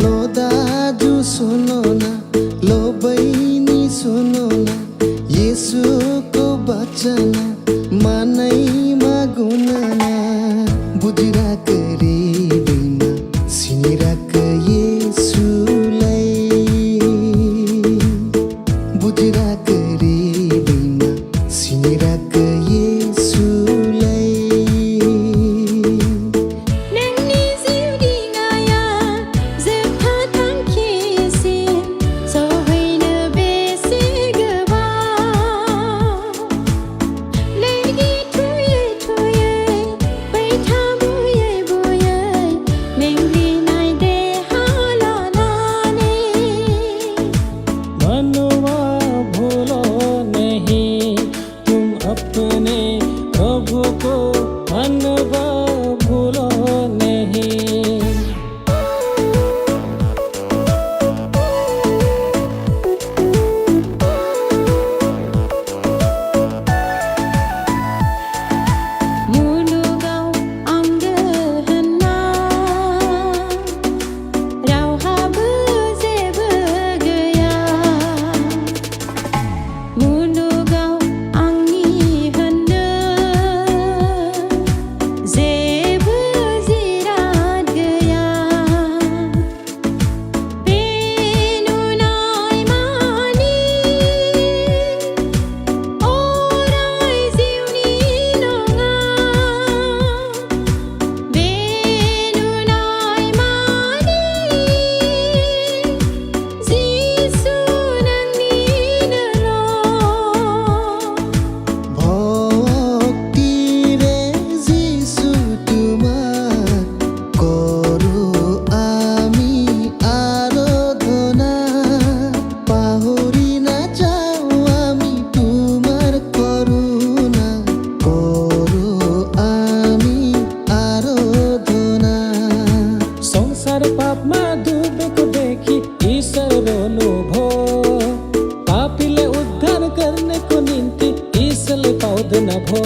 लो दाजु सुनो ना, लो बहिनी सुनो ना, येशूको वचन मनैमा गुनना बुझिराख हृदयमा सिनिराख येशूलाई बुझिराख हृदयमा सिनिराख येशूलाई नोंनि जिउनि गाया जोबथा थांखिसिम सौहैनो बेसे गोबाव लैगि थुयै थुयै बैथा बुयै बुयै मेंग्लिनाय देहा लानानै मनवा भूलो नहीं तुम अपने प्रभु को मनवा भूलो नहीं मुलुगाव आंगो होनना रावहाबो जेबो गैया मुलुगाव आंनि होननो जेबो जिराद गैया बे नुनाय मानि अराय जिउनि नङा बे नुनाय मानि जिसु नोंनिनोल' भक्तिरे जिसु तुम्हार करो आमी आराधना पाहरी ना जाओ आमी तुम्हार करुणा करो आमी आराधना संसार पापमा डुबेको देखि ईश्वर रोनुभो पापीले उद्धार गर्नको निम्ति ईश्वरले पाउँदैन भो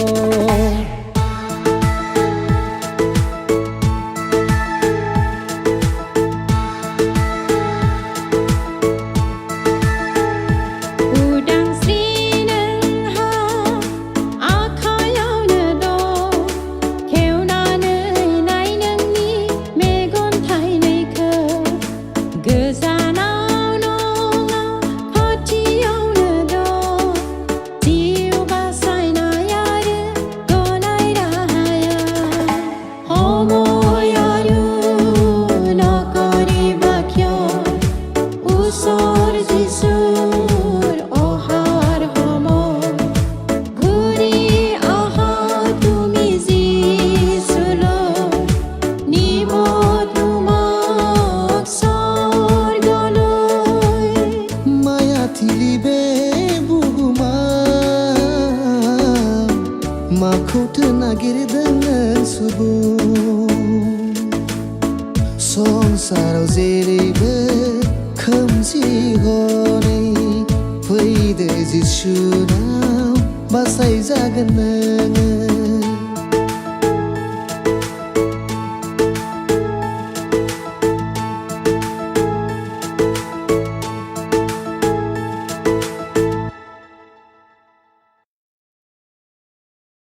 उदांस्रि नोंहा आखायावनो दं खेवनानै नाय नोंनि मेगन थाइनैखौ गोजानाव नङा खाथियावनो दं जिउ बासायनाय आरो गनाय राहाया সময় আৰু নকৰিবা কিয় ওচৰ যিচুৰ অহাৰ সময় ঘূৰি আহা তুমি যিচুলৈ নিব তোমাক স্বৰ্গলৈ माया थिलिबे बुहुमा माखौथो नागिरदों नों सुबुं संसाराव जेरैबो खोमसि हरै फैदो जिसुनाव बासायजागोन नोङो